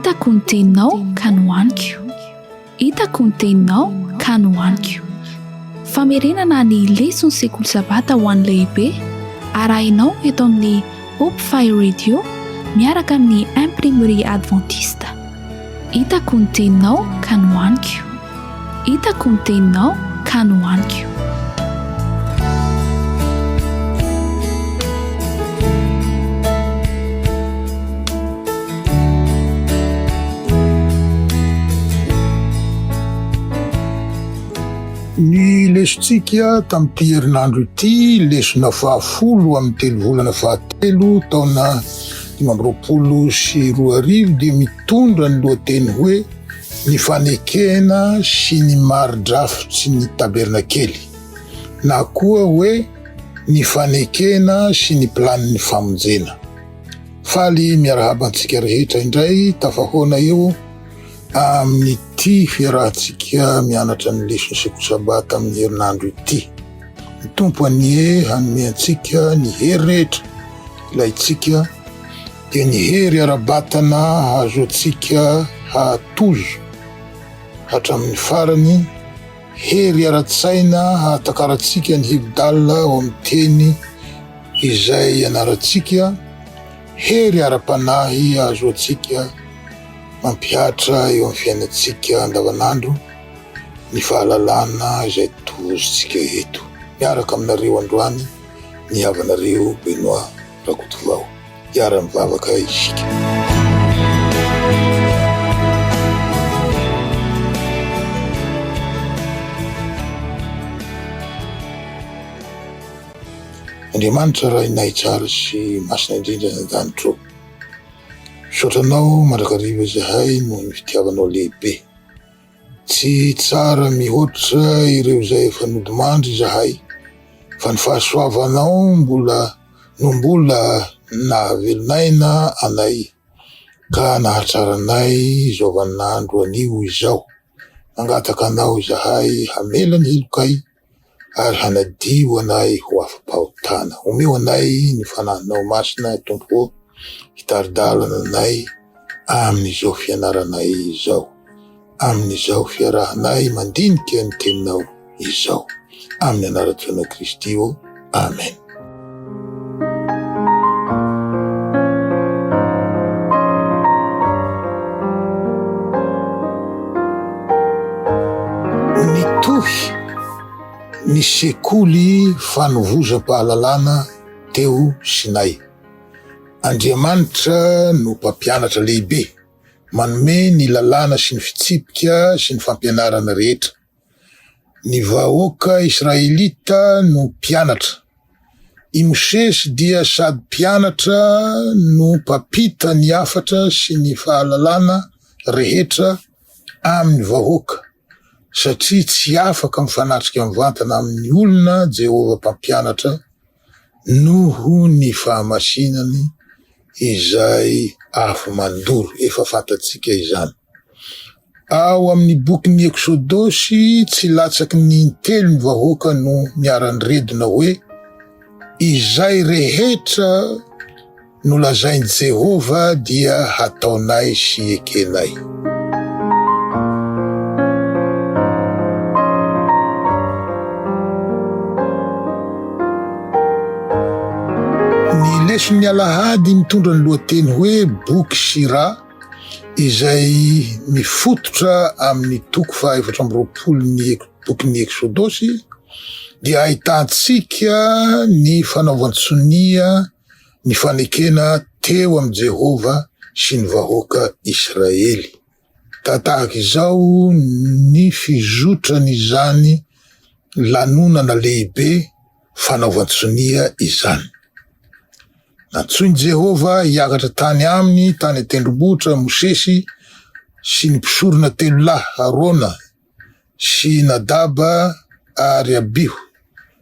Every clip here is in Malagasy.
hitako ny teninao ka nohaniko, hitako ny teninao ka nohaniko. Famerenana ny lesona sekoly sabata ho an'ny lehibe arahinao eto amin'ny Hope Fire Radio miaraka amin'ny imprimerie adventiste. Hitako ny teninao ka nohaniko, hitako ny teninao ka nohaniko. Ny lesontsika tamin'ity herinandro ity, lesona 10 amin'ny 3 volana 13 taona 2022 dia mitondra ny lohateny hoe ny fanekena sy ny mari-drafitsy ny tabernakely, na koa hoe ny fanekena sy ny planin'ny famonjena. Faly miarahabantsika rehetra indray tafahoana eo amin'ity fiarahantsika mianatra ny lesona sekoly sabata amin'ny herinandro ity. Ny tompo anie hanome antsika ny hery rehetra ilayntsika dia ny hery ara-batana hazo antsika hatozo hatramin'ny farany, hery ara-tsaina hahatakarantsika ny hevi-dalina ao amin'ny teny izay anarantsika, hery ara-panahy hazo antsika mampihatra eo amin'ny fiainantsika andavanandro, ny fahalalana izay tozontsika eto. Miaraka aminareo androany ny havanareo Benoît Rakotovao. Miara-mivavaka isika. Andriamanitra raha inay tsara sy masina indrindra an-danitro. Sotranao mandrakariva zahay noho ny fitiavanao lehibe. Tsy tsara mihoatra ireo izay efa nodimandry zahay, fa ny fahasoavanao mbola nahavelonaina anay ka nahatsaranay izao vaninandro anio izao. Mangataka anao zahay hamela ny helokay ary hanadio anay ho afa-pahotana. Omeo anay ny fanahinao masina Tompo, hitaridalana anay amin'izao fianaranay izao, amin'izao fiarahanay mandinika ny teninao izao, amin'ny anaran'i Kristy io. Amen. Nitohy ny sekoly fanovozam-pahalalana teo Sinay. Andriamanitra no mpampianatra lehibe, manome ny lalàna sy ny fitsipika sy ny fampianarana rehetra. Ny vahoaka Israelita no mpianatra. I Mosesy dia sady mpianatra no mpampita ny hafatra sy ny fahalalana rehetra amin'ny vahoaka, satria tsy afaka mifanatrika mivantana amin'ny olona Jehova mpampianatra noho ny fahamasinany izay afo mandoro. Efa fantatsika izany. Ao amin'ny bokin'ny Eksodosy tsy latsaky ny 3 vahoaka no miara-niredona hoe izay rehetra no lazainy Jehova dia hataonay sy ekenay. Leson'ny Alahady mitondra ny lohateny hoe boky Sira, izay mifototra amin'ny toko 420 ny bokin'ny Eksodosy, dia ahitantsika ny fanaovan-tsonia ny fanekena teo amin'ny Jehova sy ny vahoaka Israely. Tahaka izao ny fizotrany izany lanonana lehibe fanaovan-tsonia izany. Natsoiny Jehova hiakatra tany aminy, tany tendrombohitra Mosesy sy ny mpisorona 3 lahy, Arona sy Nadaba ary Abihu.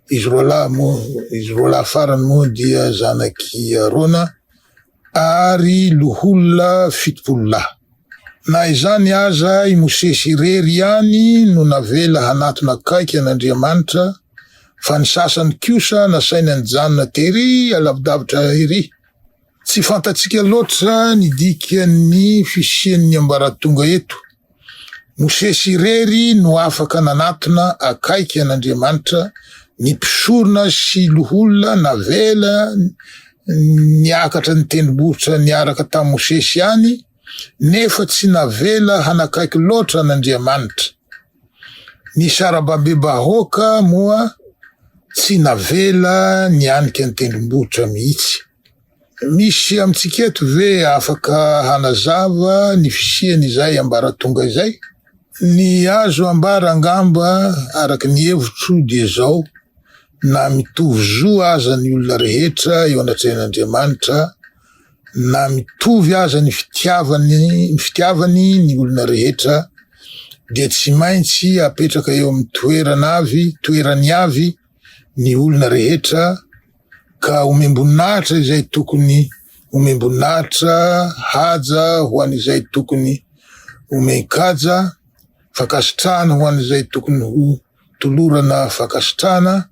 Izy roa lahy farany moa dia zanaky Arona ary loholona 70 lahy. Na izany aza i Mosesy irery ihany no navela hanatona kaiky an'Andriamanitra, fa ny sasany kosa nasaina ny janona tery alavidavitra ery. Tsy fantatsika loatra ny dikan'ny fisian'ny ambaratonga eto. Mosesy irery no afaka nanatona akaiky an'Andriamanitra ny mpisorona sy loholona navela niakatra ny tendrombohitra niaraka tamin'i Mosesy ihany, nefa tsy navela hanakaiky loatra an'Andriamanitra. Ny sarababem-bahoaka moa tsy navela nianika ny tendrombohitra mihitsy. Misy amintsika eto ve afaka hanazava ny fisian'izay ambaratonga izay? Ny azo ambara angamba araky ny hevitro dia zao: na mitovy zo aza ny olona rehetra eo anatrehan'Andriamanitra, na mitovy aza ny fitiavany ny olona rehetra, dia tsy maintsy apetraka eo amin'ny toerany avy ny olona rehetra, ka omemboninahitra izay tokony omemboninahitra, haja ho an'izay tokony omen-kaja, fakasitrahana ho an'izay tokony ho tolorana fakasitrahana,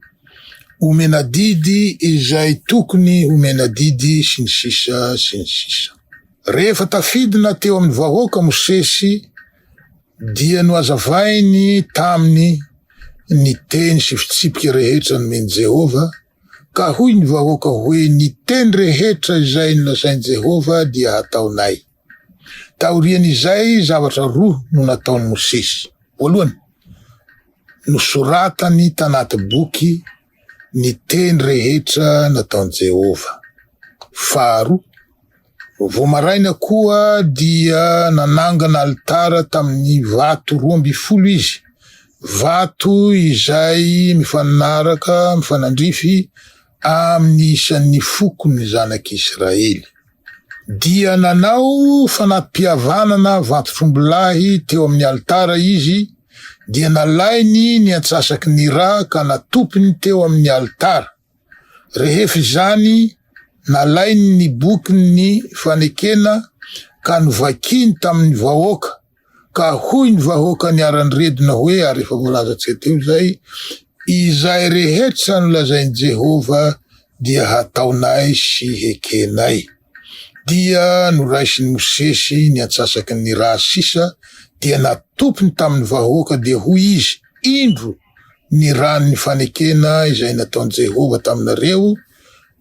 omena didy izay tokony omena didy, sy ny sisa sy ny sisa. Rehefa tafidina teo amin'ny vahoaka Mosesy, dia no azavainy taminy ny teny sy fitsipika rehetra nomeny Jehova, ka hoy ny vahoaka hoe ny teny rehetra izay nolazainy Jehova dia hataonay. Taorian'izay zavatra roa no nataony Mosesy. Voalohany, nosoratany tanaty boky ny teny rehetra nataony Jehova. Faharoa, vomaraina koa dia nanangana alitara tamin'ny vato 12 izy, vato izay mifanandrify amin'ny isan'ny fokony zanak'Israely. Dia nanao fanatim-pihavanana vato trombilahy teo amin'ny alitara izy, dia nalainy ny antsasaky ny ra ka natopiny teo amin'ny alitara. Rehefa izany, nalainy ny bokin'ny fanekena ka novakiny tamin'ny vahoaka, ka hoy ny vahoaka niara-niredina hoe, ary efa voalazantsika teo zay, izay rehetra nolazainy Jehova dia hataonay sy hekenay. Dia noraisiny Mosesy ny antsasaky ny ra sisa, dia natopiny tamin'ny vahoaka, dia hoy izy: indro ny ran'ny fanekena izay nataony Jehova taminareo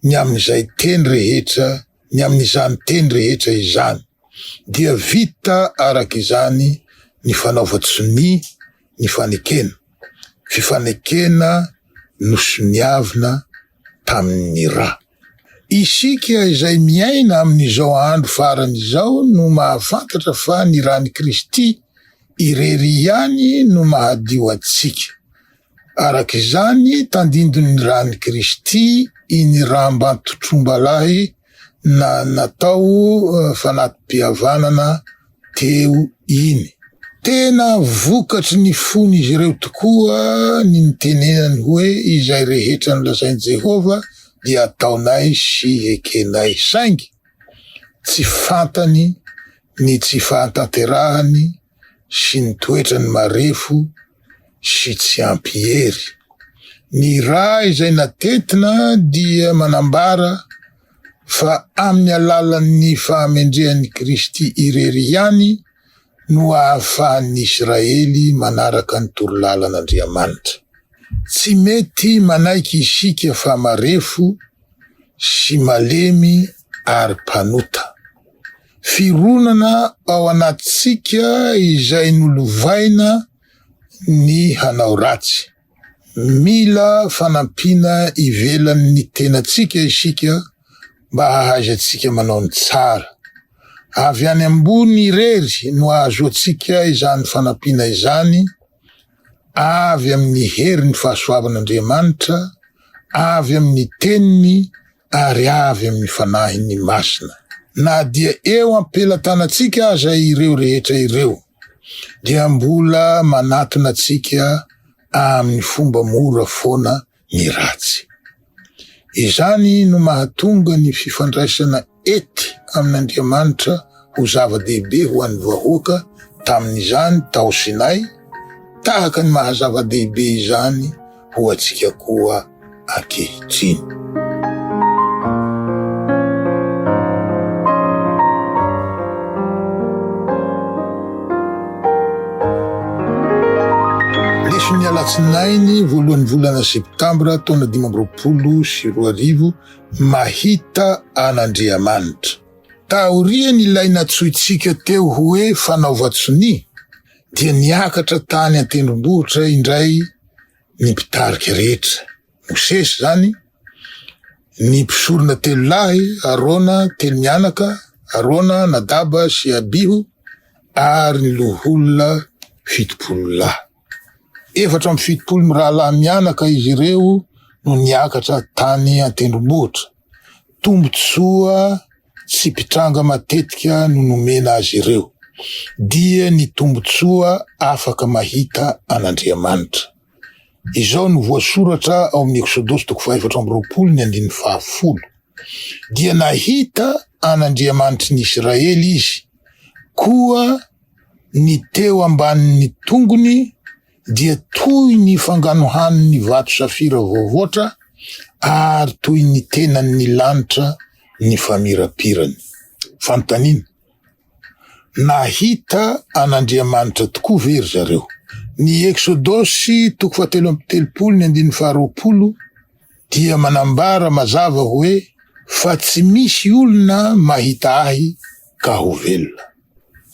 ny amin'izay teny rehetra, ny amin'izany teny rehetra izany. Dia vita arak' izany ny fanaovatsony ny fanekena, fifanekena nosoniavina tamin'ny ra. Isika izay miaina amin'izao andro farany izao no mahafantatra fa ny rany Kristy irery ihany no mahadio atsika. Arak' izany tandindony rany Kristy iny rambantotrombalahy na natao fanatim-pihavanana teo iny. Tena vokatry ny fon'izy ireo tokoa ny nitenenany hoe izay rehetra nolazainy Jehova dia ataonay sy hekenay. Saingy tsy fantany ny tsy fahatanterahany sy ny toetrany marefo sy tsy ampiery. Ny ra izay natentina dia manambara fa amin'ny alalan'ny fahamendrehan'ny Kristy irery ihany no ahafahan'ny Israely manaraka ny torolalan'Andriamanitra. Tsy mety manaiky isika fa marefo sy malemy ary mpanota. Fironana ao anatsika izay nolovaina ny hanao ratsy. Mila fanampiana ivelan'ny tenatsika isika mba hahaizantsika manao ny tsara. Avy any ambony irery no azo atsika izany fanampiana izany, avy amin'ny heri ny fahasoavan'Andriamanitra, avy amin'ny teniny, ary avy amin'ny fanahiny masina. Na dia eo ampelatanantsika aza ireo rehetra ireo, dia mbola manatona atsika amin'ny fomba mora foana ny ratsy. Izany no mahatonga ny fifandraisana ety amin'Andriamanitra ho zava-dehibe ho an'ny vahoaka tamin'izany tao Sinay, tahaka ny mahazava-dehibe izany ho atsika koa ankehitriny. alatsinainy voalohan'ny volana septambra taona 2024 mahita an'Andriamanitra. Taoriany ilay natsoitsika teo hoe fanaovatsoni dia niakatra tany an-tendrombohitra indray ny mpitarika rehetra. Mosesy zany, ny mpisorona telo lahy, Arona telo mianaka, Arona, Nadaba sy Abihu, ary ny loholona 70 lahy. 770 mirahalahy mianaka izy ireo no niakatra tany an-tendrombohitra. Tombotsoa tsy mpitranga matetika no nomena azy ireo, dia ny tombotsoa afaka mahita an'Andriamanitra. Izao no voasoratra ao amin'ny Exodosy 5:20, dia nahita an'Andriamanitry ny Israely izy, koa ny teo ambanin'ny tongony dia toy ny fanganohan'ny vato safira voavoatra, ary toy ny tenan'ny lanitra ny famirapirany. Fanontaniana, nahita an'Andriamanitra tokoa very zareo? Ny Exodosy 7:20 dia manambara mazava hoe fa tsy misy olona mahita ahy ka ho velona.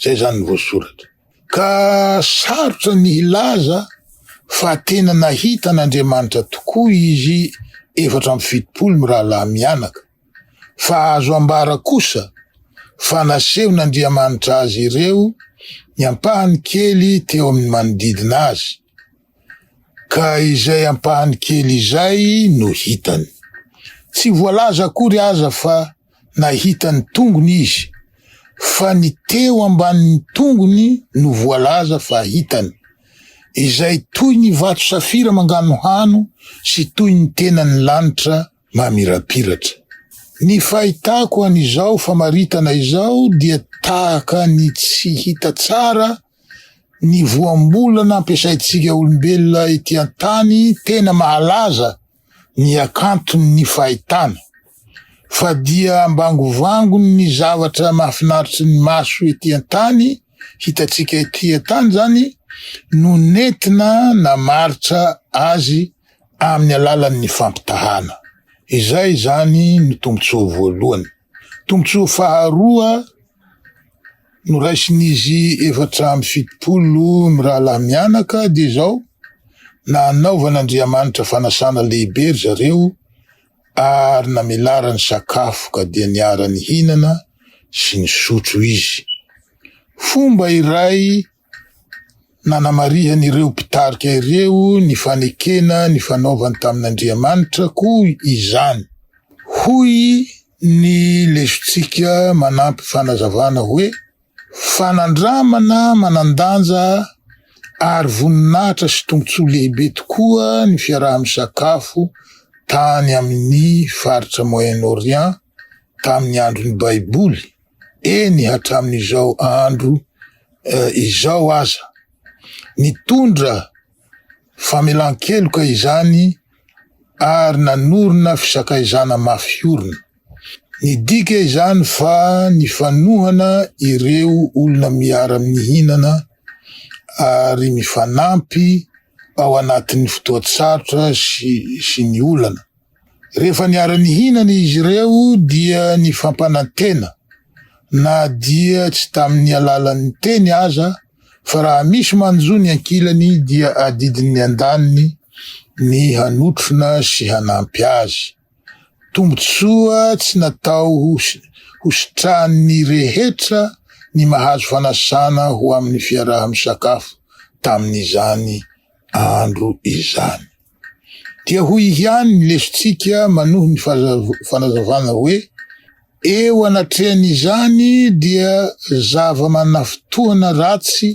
Zay zany ny voasoratra. Ka sarotra ny hilaza fa tena nahita an'Andriamanitra tokoa izy 770 mirahalahy mianaka. Fa azo ambara kosa fa nasehon'Andriamanitra azy ireo ny ampahany kely teo amin'ny manodidina azy, ka izay ampahany kely izay no hitany. Tsy voalaza akory aza fa nahita ny tongony izy, fa ny teo ambanin'ny tongony no voalaza fa hitany, izay toy ny vato safira manganohano sy toy ny tenan'ny lanitra mamirapiratra. Ny fahitako an'izao famaritana izao dia tahaka ny tsy hita tsara ny voambolana ampiasaitsika olombelona ety an-tany, tena mahalaza ny akantony ny fahitana, fa dia ambangovangon ny zavatra mahafinaritsy ny maso ety an-tany, hitatsika ety an-tany zany, no nentina namaritra azy amin'ny alalan'ny fampitahana. Izay zany ny tombotsoa voalohany. Tombotsoa faharoa noraisin'izy 770 mirahalahy mianaka dia izao: nanaovan'Andriamanitra fanasana lehibe zareo, ary namelarany sakafo ka dia niara-ny hinana sy ny sotro izy. Fomba iray nanamarihany ireo mpitarika ireo ny fanekena ny fanaovany tamin'Andriamanitra koa izany. Hoy ny lesontsika manampy fanazavana hoe fanandramana manandanja ary voninahitra sy tombotsoa lehibe tokoa ny fiaraha-misakafo tany amin'ny faritra Moyen-Orient tamin'ny andron'ny Baiboly. Eny hatramin'izao andro izao aza. Nitondra famelan-keloka izany ary nanorina fisakaizana mafiorina. Nidika izany fa nifanohana ireo olona miara-mihinana ary mifanampy ao anatin'ny fotoatsarotra sy ny olana. Rehefa niara-nihinana izy ireo dia nifampanantena, na dia tsy tamin'ny alalan'ny teny aza, fa raha misy manjo ny ankilany dia adidiny andaniny ny hanotrona sy hanampy azy. Tombotsoa tsy natao hositrahan'ny rehetra ny mahazo fanasana ho amin'ny fiaraha-misakafo tamin'izany andro izany. Dia hoy ihany ny lesontsika manohy ny fanazavana hoe eo anatrehan'izany dia zava-manafotoana ratsy,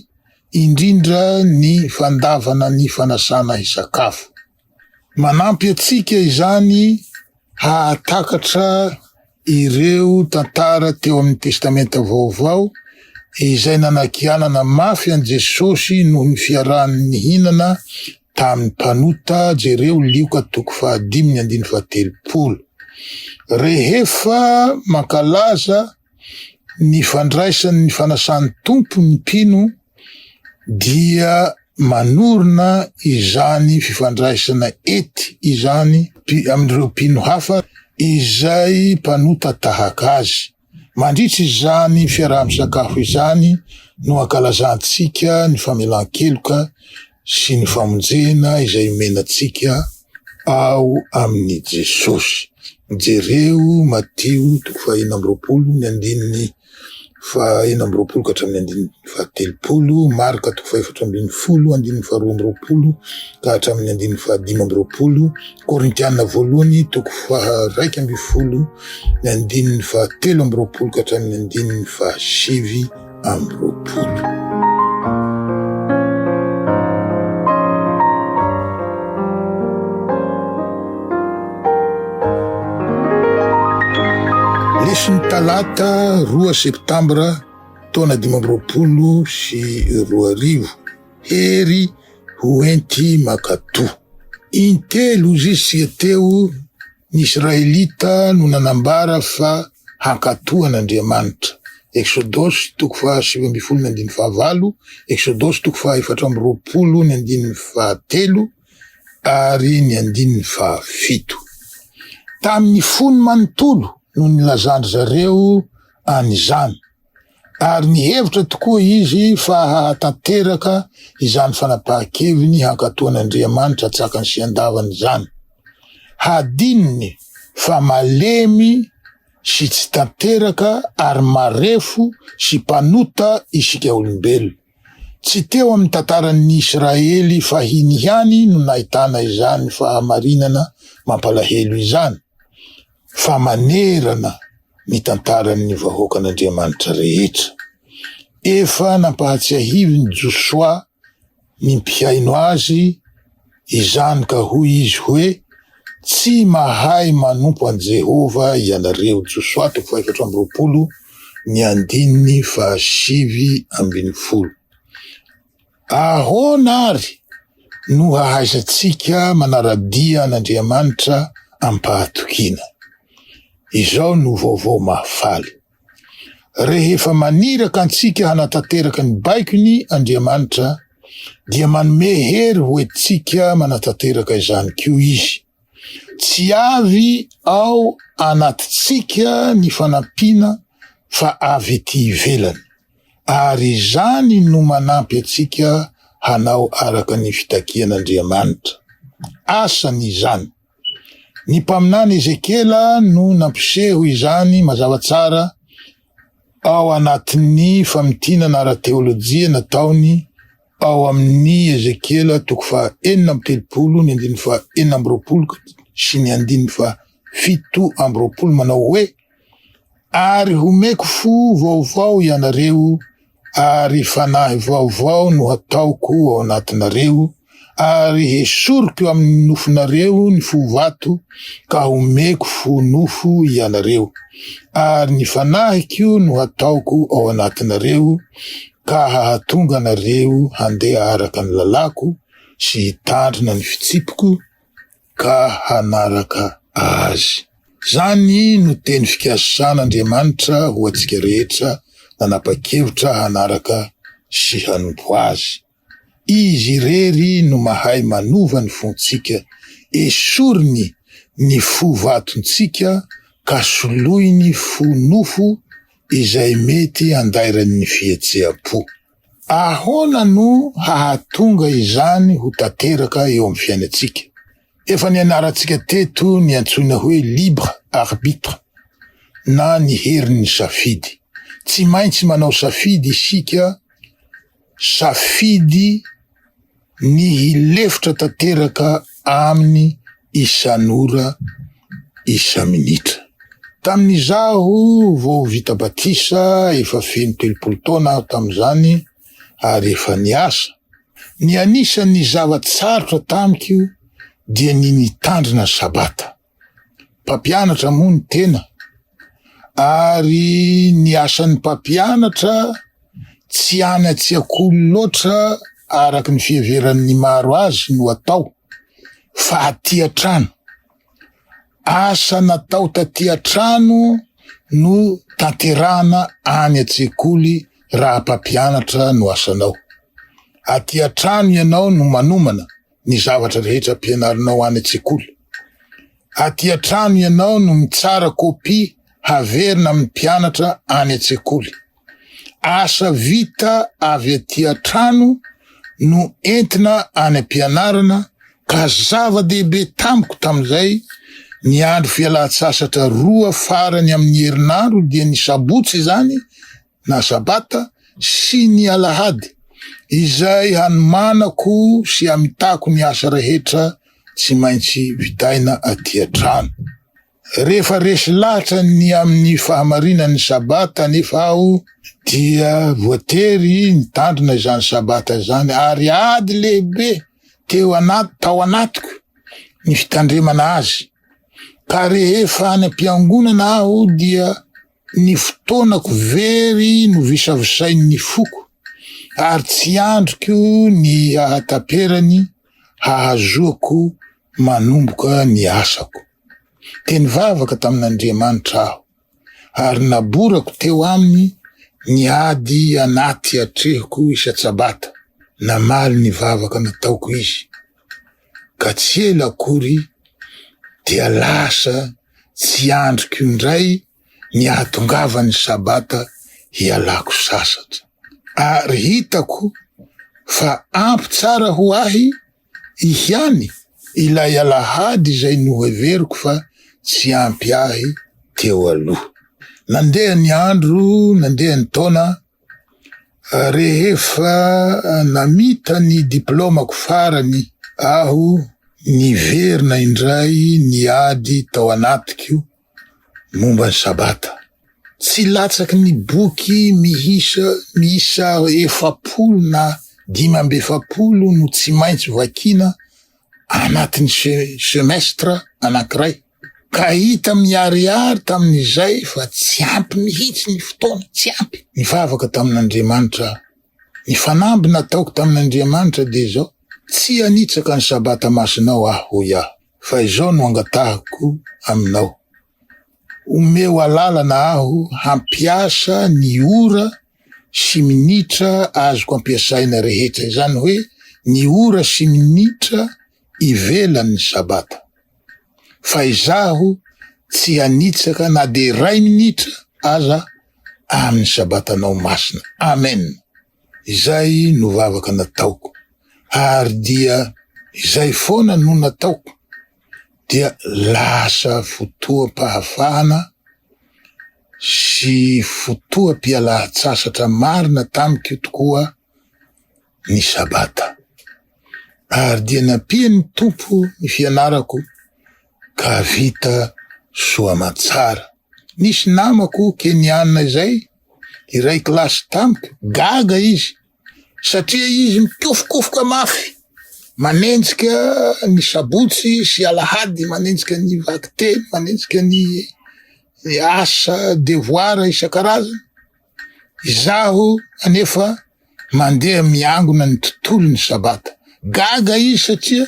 indrindra ny fandavana ny fanasana hisakafo. Manampy atsika izany hahatakatra ireo tantara teo amin'ny testamenta vaovao izay nanakianana mafy an Jesosy noho ny fiarahany nihinana tamin'ny mpanota jereo Lioka 5:30. Rehefa mankalaza ny fandraisan'ny fanasan'ny tompo ny mpino, dia manorona izany fifandraisana ety izany amin'ireo mpino hafa izay mpanota tahaka azy. Mandritra izany fiaraha-misakafo izany no ankalazantsika ny famelan-keloka sy ny famonjena izay omenantsika ao amin'ny Jesosy. Jereo Mateo 5:9-20 ka hatramin'ny 10:30, Marka 4:12-20 ka hatramin'ny 15:20, Korintiana 1:2-2:17 ka hatramin'ny 7:20. Lesony talata 2 septambra taona 2022, hery hoenty makatoa. Intelo zisia teo ny Israelita no nanambara fa hankatoan'Andriamanitra. Exodosy 7:17, Exodosy 4:20 ary ny 7. Tamin'ny fony manontolo no nilazandry zareo an'izany, ary nihevitra tokoa izy fa hahatanteraka izany fanapahan-keviny hankatoan'Andriamanitra atsakany sy andavany zany. Hadininy fa malemy sy tsy tanteraka ary marefo sy mpanota isika olombelo. Tsy teo amin'ny tantaran'ny Israely fahiny ihany no nahitana izany fahamarinana mampalahelo izany, fa manerana ny tantaran'ny vahoakan'Andriamanitra rehetra. Efa nampahatsiahivy ny Josoa ny mpihaino azy izany ka hoy izy hoe, tsy mahay manompo an Jehova ianareo. Josoa 4:7-7. Ahoana ary no hahaisantsika manaradia an'Andriamanitra ampahatokiana? Izao no vaovao mahafaly. Rehefa maniraka antsika hanatanteraka ny baikony Andriamanitra, dia manome hery hoentsika manatanteraka izany kio izy. Tsy avy ao anatitsika ny fanampiana fa avy ety ivelany, ary izany no manampy atsika hanao araka ny fitakian'Andriamanitra. Asany izany. Ny mpaminany Ezekela no nampiseho izany mazava tsara ao anatin'ny famitinana ara-teolojia nataony ao amin'ny Ezekela 4:4-20 sy ny 7:7 manao hoe, ary homeko fo vaovao ianareo, ary fanahy vaovao no hataoko ao anatinareo, ary esoriko eo amin'ny nofonareo ny fo vato, ka homeko fo nofo ianareo, ary ny fanahiko no hataoko ao anatinareo, ka hahatonga nareo handeha araka ny lalako sy hitandrina ny fitsipiko ka hanaraka azy. Zany no teny fikasan'Andriamanitra ho antsika rehetra nanapa-kevitra hanaraka sy hanompo azy. Izy rery no mahay manova ny fontsika, esoriny ny fo vatontsika, ka soloiny fo nofo izay mety andairan'ny fihetseam-po. Ahoana no hahatonga izany ho tanteraka eo amin'ny fiainatsika? Efa ny anarantsika teto ny antsoina hoe libre arbitre, na ny herin'ny safidy. Tsy maintsy manao safidy isika, safidy ny hilefitra tanteraka amin'ny isan'ora isa minitra. Tamin'izaho vao vita batisa efa feno 30 taona aho tamin'izany, ary efa niasa. Ny anisan'ny zavatsarotra tamiko dia ny nitandrina sabata. Mpampianatra moa ny tena, ary ny asan'ny mpampianatra tsy anatsiak'olo loatra araky ny fiheveran'ny maro azy no atao, fa aty an-trano. Asa natao taty an-trano no tanterana any an-tsekoly raha mpampianatra no asanao. Aty an-trano ianao no manomana ny zavatra rehetra ampianarinao any an-tsekoly. Aty an-trano ianao no mitsara kopy haverina amin'ny mpianatra any an-tsekoly. Asa vita avy aty an-trano no entina any am-pianarana, ka zava-dehibe tamiko tamizay ny andro fialan-tsasatra 2 farany amin'ny herinandro dia ny sabotsy zany na sabata sy ny alahady, izay hanomanako sy amitako ny asa rehetra tsy maintsy vitaina aty an-trano. Rehefa resy lahatra ny amin'ny fahamarinan'ny sabata nefa aho dia voatery nitandrina izany sabata zany, ary ady lehibe tao anatiko ny fitandremana azy. Ka rehefa any am-piangonana aho dia ny fotoanako very no visavisain'ny foko, ary tsy andriko ny hahataperany hahazoako manomboka ny asako. Teny vavaka tamin'Andriamanitra aho, ary naborako teo aminy ny ady anaty atrehiko isa-tsabata, namaly ny vavaka nataoko izy. Ka tsy ela akory dia lasa tsy andriko indray ny ahatongavany sabata hialako sasatra. Ary hitako fa ampy tsara ho ahy ihany ilay alahady izay noheveriko fa tsy ampy ahy teo aloha. Nandeha ny andro, nandeha ny taona, rehefa namita ny diplomako farany aho niverina indray ny ady tao anatiko momba ny sabata. Tsy latsaky ny boky miisa 70 na 500 no tsy maintsy vakina anatin'ny semestra anankiray. Ka hita miariary tamin'izay fa tsy ampy mihitsy ny fotoana, tsy ampy. Ny vavaka tamin'Andriamanitra, ny fanamby nataoko tamin'Andriamanitra de zao: tsy anitsaka ny sabata masinao aho iaho, fa izao no angatahako aminao. Omeo alalana aho hampiasa ny ora sy minitra azoko ampiasaina rehetra, izany hoe ny ora sy minitra ivelan'ny sabata. Fa izaho tsy anitsaka na de 1 minitra aza amin'ny sabatanao masina. Amen. Izay no vavaka nataoko. Ary dia izay foana no nataoko, dia lasa fotoam-pahafahana sy fotoam-pialan-tsasatra marina tamiko tokoa ny sabata. Ary dia nampiany Tompo ny fianarako ka vita soamatsara. Nisy namako Keniana izay, iray klasy tamiko, gaga izy, satria izy mikofokofoka mafy, manenjika ny sabotsy sy alahady, manenjika ny vakiteny, manenjika ny asa devoir isan-karazany. Izaho anefa mandeha miangona ny tontolo ny sabata. Gaga izy satria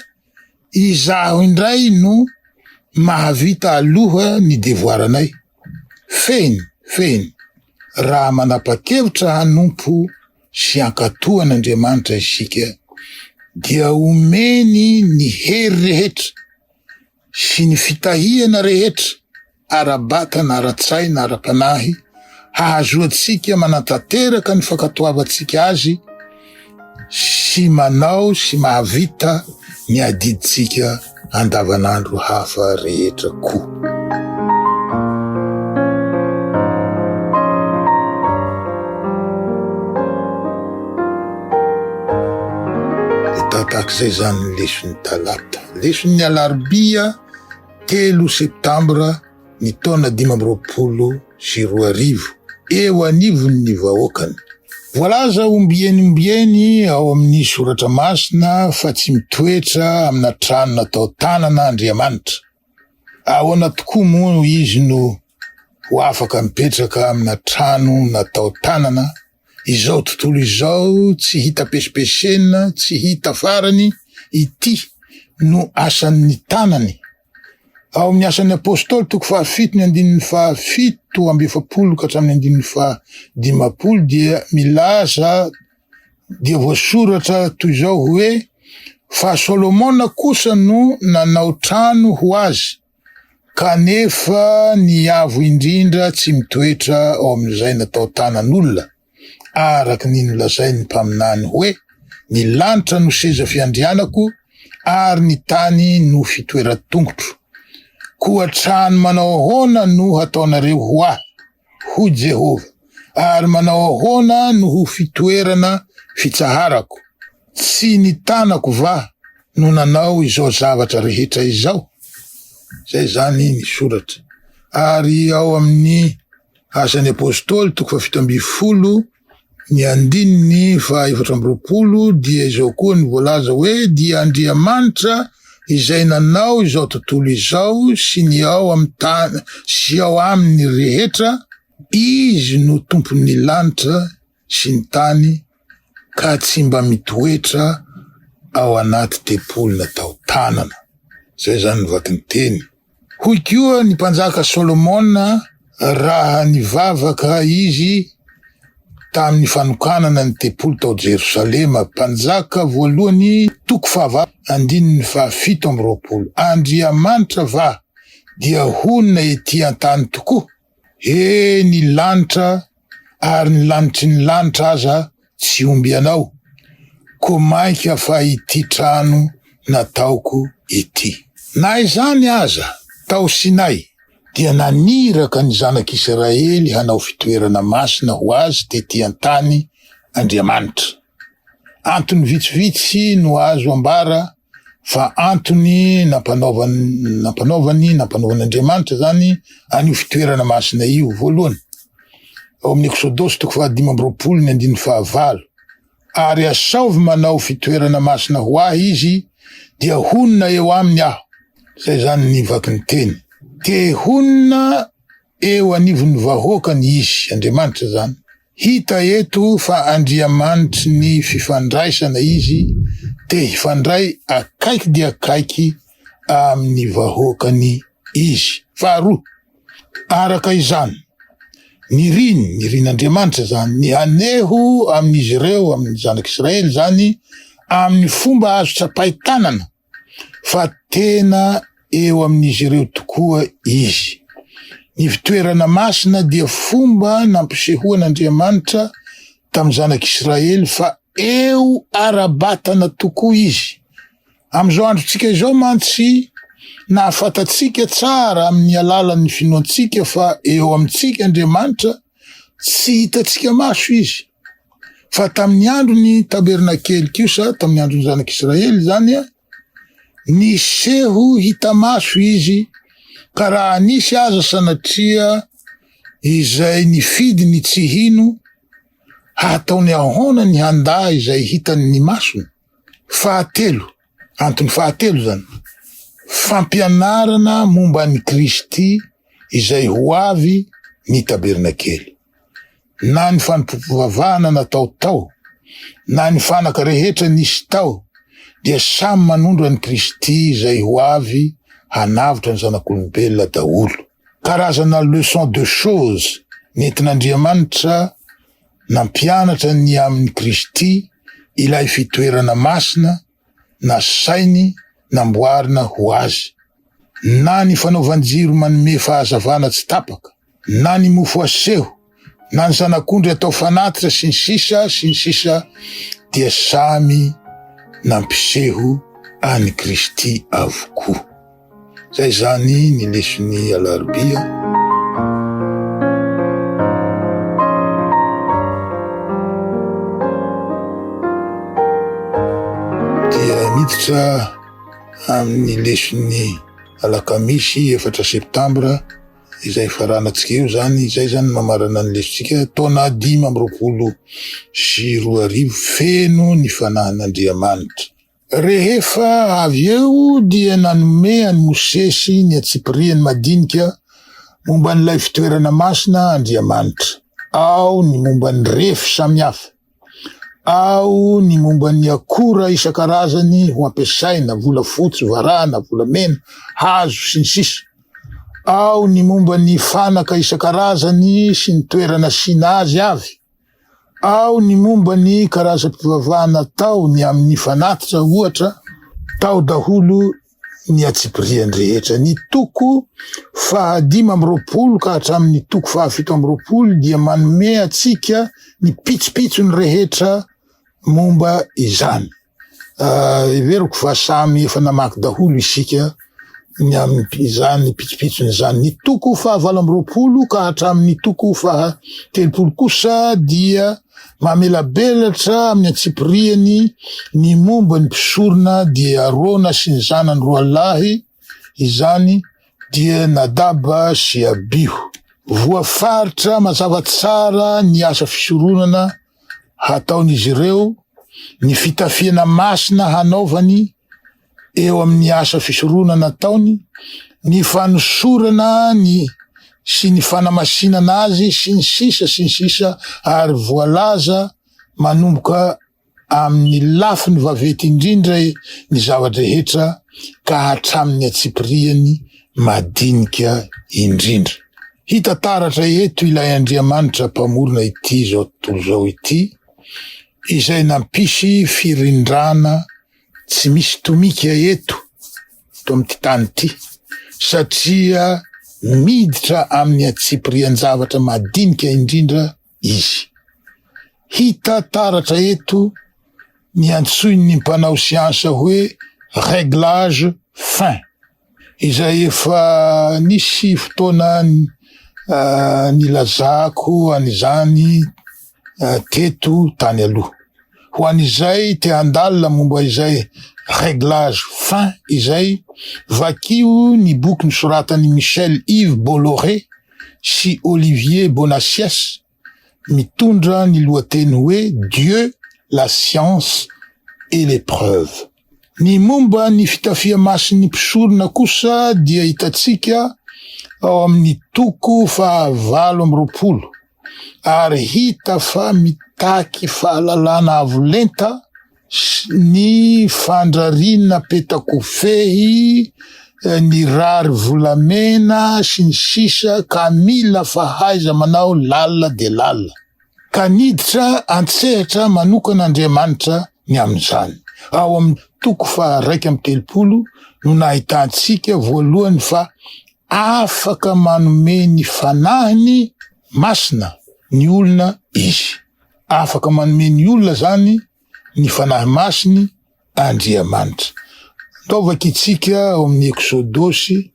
izaho indray no mahavita aloha ny devoiranay. Feny. Raha manapa-kevitra hanompo sy ankatoan'Andriamanitra isika, dia omeny ny hery rehetra sy ny fitahihana rehetra, ara-bata na ara-tsay na ara-panahy, hahazoatsika manantanteraka ny fankatoavantsika azy sy manao sy mahavita ny adiditsika andavanandro hafa rehetra koa. Tahak'izay zany ny leson'ny talata. Leson'ny alarobia 3 septambra ny taona 2022, eo anivon'ny vahoakany. Voalaza ombieny ao amin'ny soratra masina fa tsy mitoetra amina trano natao tanana Andriamanitra. Ahoana tokoa moa izy no ho afaka mipetraka amina trano natao tanana? Izao tontolo izao tsy hita pesipesena, tsy hita farany, ity no asan'ny tanany. Ao amin'ny asan'ny apôstôly 7:7-7 ka hatramin'ny 15 dia milaza dia voasoratra toy zao hoe fa Solomona kosa no nanao trano ho azy, kanefa niavo indrindra tsy mitoetra ao amin'izay natao tanan'olona, araky ny nolazainy mpaminany hoe ny lanitra no seza fiandrianako ary ny tany no fitoeran-tongotro. Koa trano manao ahoana no hataonareo ho ahy, ho Jehova, ary manao ahoana no ho fitoerana fitsaharako. Tsy ny tanako va no nanao izao zavatra rehetra izao. Zay zany ny soratra. Ary ao amin'ny Asan'ny Apôstôly 7:12 ny 2:4 dia izao koa ny voalaza hoe dia Andriamanitra izay nanao izao tontolo izao sy ny ao amin'ny tany sy ao amin'ny rehetra, izy no tompon'ny lanitra sy ny tany ka tsy mba mitoetra ao anaty tempolo natao tanana. Zay zany ny vaky ny teny. Hoy koa ny mpanjaka Solomona raha nivavaka izy tamin'ny fanokanana ny tempolo tao Jerosalema, mpanjaka voalohany toko fahavalo 17:20. Andriamanitra va dia honina ety an-tany tokoa, ny lanitra ary ny lanitry ny lanitra aza tsy omby anao, ko mainka fa ity trano nataoko ity. Na izany aza tao Sinay dia naniraka ny zanak'Israely hanao fitoerana masina ho azy tety an-tany Andriamanitra. Antony vitsivitsy no azo ambara fa antony nampanaovan'Andriamanitra zany anio fitoerana masina io. Voalohany ao amin'ny Exodosy 15:15, ary asaovy manao fitoerana masina ho ahy izy dia honina eo aminy aho. Zay zany ny vaky ny teny. Te honina eo anivon'ny vahoakany izy, Andriamanitra zany. Hita eto fa Andriamanitra ny fifandraisana izy te hifandray akaiky dia akaiky amin'ny vahoakany izy. Faharoa, araka izany nirin'Andriamanitra zany ny haneho amin'izy ireo, amin'ny zanak'Israely zany, amin'ny fomba azo tsapay tanana fa tena eo amin'izy ireo tokoa izy. Ny fitoerana masina dia fomba nampisehoan'Andriamanitra tamin'ny zanak'Israely fa eo ara-batana tokoa izy. Am'izao androtsika izao mantsy nahafatatsika tsara amin'ny alalan'ny finoantsika fa eo amintsika Andriamanitra tsy hitatsika maso izy. Fa tamin'ny andro ny tabernakely kosa, tamin'ny andro ny zanak'Israely zany, niseho hita maso izy, ka raha nisy aza sanatria izay nifidy ny tsy hino, hataony ahoana ny handa izay hitany ny masony. Fahatelo, antony fahatelo zany, fampianarana momba ny Kristy izay ho avy ny tabernakely. Na ny fanompopovavahana natao tao, na ny fanaka rehetra nisy tao, dia samy manondro any Kristy izay ho avy hanavitra ny zanak'olombelona daholo. Karazana leçon de choses nentin'Andriamanitra nampianatra ny amin'ny Kristy ilay fitoerana masina na sainy namboarina ho azy. Na ny fanaovan-jiro manome fahazavana tsy tapaka, na ny mofo aseho, na ny zanak'ondry atao fanatitra sy ny sisa dia samy nampiseho any Kristy avokoa. Zay zany ny lesony alarobia. Dia miditra amin'ny lesony alakamisy 4 septambra izay faranatsika eo zany. Izay zany mamarana ny lesontsika taona 522 feno ny fanahin'Andriamanitra. Rehefa avy eo dia nanome any Mosesy ny atsipiriany madinika momba n'ilay fitoerana masina Andriamanitra, ao ny momba ny refy samihafa, ao ny momba ny akora isan-karazany ho ampiasaina, volafotsy, varahana, volamena, hazo sy ny sisa, ao ny momba ny fanaka isan-karazany sy ny toerana sina azy avy, Ao ny momba ny karaza-pivavahana tao ny amin'ny fanatitra ohatra, tao daholo ny atsipiriany rehetra. Ny toko 5 ka hatramin'ny toko 7 dia manome atsika ny pitsopitsony rehetra momba izany. Everiko fa samy efa namaky daholo isika ny izany pitsopitsony izany. Ny toko 8 ka hatramin'ny toko 30 kosa dia mamelabelatra amin'ny atsipiriany ny momba ny mpisorona dia Arona sy ny zanany roa lahy, izany dia Nadaba sy Abihu. Voafaritra mazava tsara ny asa fisoronana hataon'izy ireo, ny fitafiana masina hanaovany eo amin'ny asa fisoronana ataony, ny fanosorana sy ny fanamasinana azy sy ny sisa ary voalaza manomboka amin'ny lafiny vavety indrindra ny zavatra rehetra ka hatramin'ny atsipiriany madinika indrindra. Hita taratra eto ilay Andriamanitra mpamorona ity zao tontolo zao ity, izay nampisy firindrana tsy misy tomika eto amin'ny tany ity, satria miditra amin'ny atsipirian-javatra madinika indrindra izy. Hita taratra eto ny antsoin'ny mpanao siansa hoe réglage fin, izay efa nisy fotoana nilazako an'izany teto tany aloha. Ho an'izay te handalina momba izay réglage fin izay, vakio ny boky nosoratan'i Michel Yves Bolloré sy Olivier Bonacieux mitondra ny lohateny hoe Dieu, la science et l'épreuve. Ny momba ny fitafia masin'ny mpisorona kosa dia hitatsika ao amin'ny toko 8 ary hita fa mitaky fahalalana avolenta ny fandrarina petakofehy, ny rary volamena sy ny sisa ka mila fahaiza manao lalina de lalina. Ka niditra antsehatra manokan'Andriamanitra ny am'izany. Ao amin'ny toko 130 no nahitantsika voalohany fa afaka manome ny fanahiny masina ny olona izy. Afaka manome ny olona zany ny fanahy masiny Andriamanitra. Taovaka itsika ao amin'ny Exodosy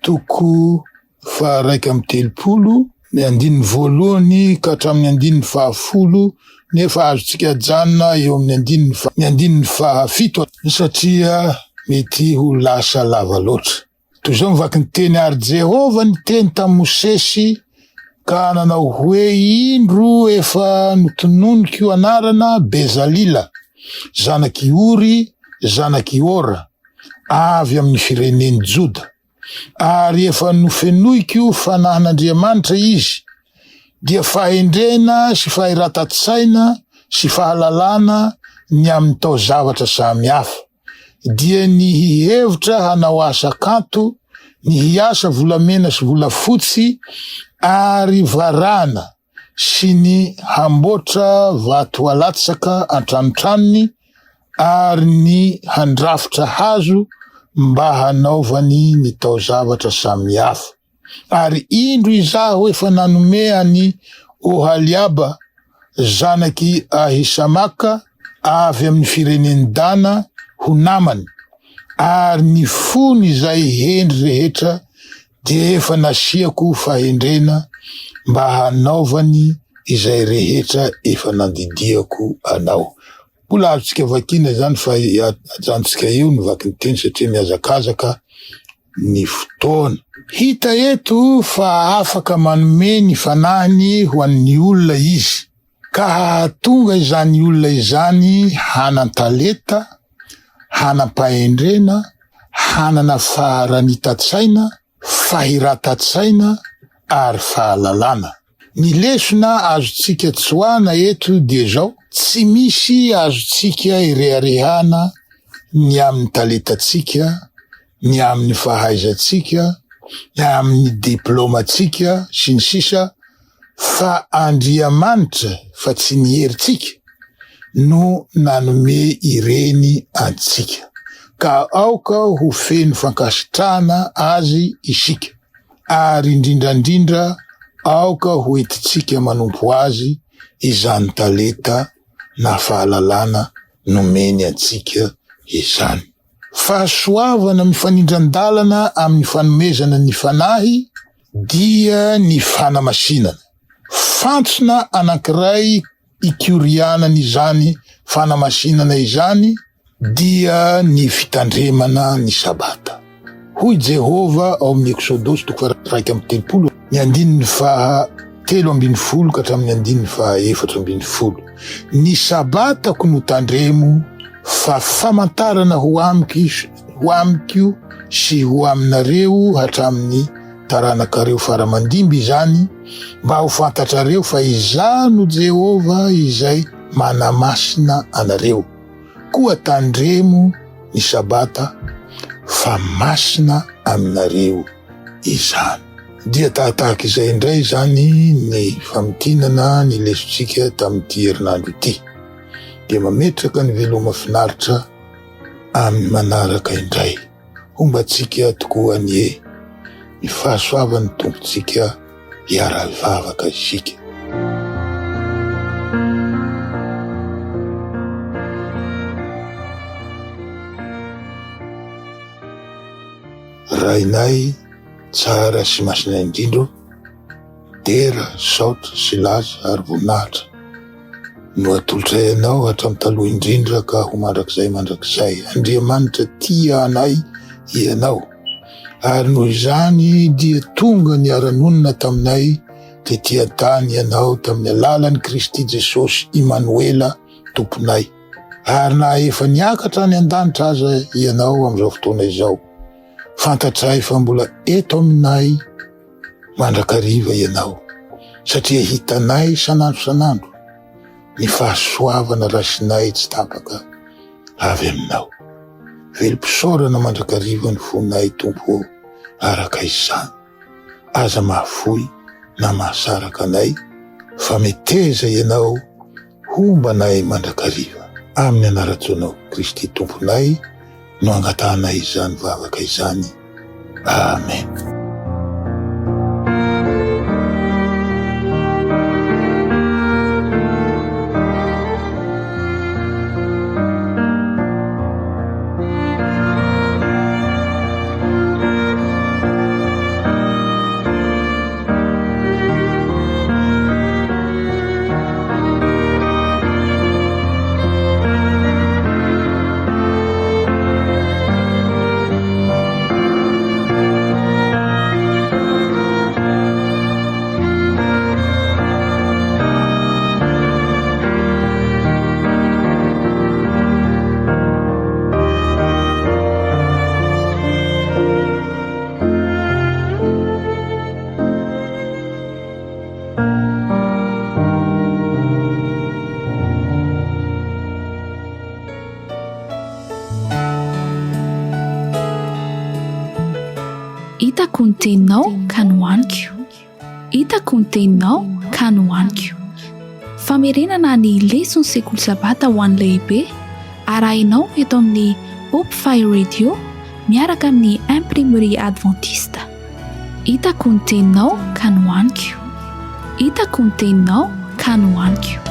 toko 130 ny andininy voalohany ka hatramin'ny 10 nefa azotsika janona eo amin'ny andininy 7 satria mety ho lasa lava loatra. Toy izao mivaky ny teny ary Jehova ny teny tamin'i Mosesy ka nanao hoe indro efa notononiko anarana Bezalila, zanaky Uri, zanaky Ora, avy amin'ny fireneny Joda, ary efa nofenoiko fanahin'Andriamanitra izy, dia fahendrena sy fahiratatsaina sy fahalalana ny amin'ny tao zavatra samy hafa, dia ny hihevitra hanao asa kanto, ny hiasa volamena sy volafotsy, ary varana sy ny hamboatra vato alatsaka antranotranony, ary ny handrafitra hazo mba hanaovany ny tao zavatra samy hafa. Ary indro izaho efa nanome any Ohaliaba zanaky Ahisamaka avy amin'ny fireneny Dana ho namany, ary ny fony izay hendry rehetra dia efa nasiako fahendrena mba hanaovany izay rehetra efa nandidiako anao. Mbola azotsika vakina zany fa ajantsika eo ny vaky ny teny satria miazakazaka ny fotoana. Hita eto fa afaka manome ny fanahiny ho an'ny olona izy, ka hahatonga izany olona izany hanan-taleta, hanam-pahendrena, hanana faharanitatsaina, fahiratatsaina ary fahalalana. Ny lesona azotsika tsoana eto dia zao: tsy misy azotsika ireharehana ny amin'ny taletatsika, ny amin'ny fahaizatsika, ny amin'ny diplomatsika sy ny sisa, fa Andriamanitra fa tsy ny heritsika no nanome ireny antsika, ka aoka ho feno fankasitrahana azy isika, ary indrindrandrindra aoka ho entitsika manompo azy izany talenta na fahalalana nomeny antsika izany. Fahasoavana mifanindran-dalana amin'ny fanomezana ny fanahy dia ny fanamasinana. Fantsona anankiray ikorianana izany fanamasinana izany dia ny fitandremana ny sabata. Hoy Jehova ao amin'ny Exodosy 1:3 ny 3:10 ka hatramin'ny 4:10. Ny sabatako no tandremo fa famantarana ho amiko sy ho aminareo hatramin'ny taranakareo faramandimby izany, mba ho fantatrareo fa izano Jehova izay manamasina anareo, koa tandremo ny sabata fa masina aminareo izany. Dia tahaka izay indray zany ny famitinana ny lesontsika tamin'ity herinandro ity. Dia mametraka ny veloma finaritra amin'ny manaraka indray. Hombatsika tokoa ny fahasoavan'ny tompontsika hiara-vavaka isika. Rainay tsara sy masina indrindro, Dera, Saotra, Silaza ary Voninahitra, no atolotray anao hatramin'ny taloha indrindra ka ho mandrakizay. Andriamanitra tia anay ianao, ary noho izany dia tonga ny aranonina taminay tety an-tany ianao tamin'ny alalan'i Kristy Jesosy Immanuela tomponay, ary na efa niakatra any an-danitra aza ianao amin'izao fotoana izao, fantatray fa mbola eto aminay mandrakariva ianao, satria hitanay sanandro ny fahasoavana rasinay tsy tapaka avy aminao. Velom-pisaorana mandrakariva ny fonay Tompo araka izany. Aza mahafoy na mahasaraka anay, fa meteza ianao hombanay mandrakariva. Amin'ny anaratsoanao Kristy Tomponay no angatanay izany vavaka izany. Amen. Hitako ny teninao ka nohaniko. Hitako ny teninao ka nohaniko. Famerenana ny lesona sekoly sabata ho an'ny lehibe arahinao eto amin'ny Hope Fire Radio miaraka amin'ny Imprimerie Adventiste. Hitako ny teninao ka nohaniko. Hitako ny teninao ka nohaniko.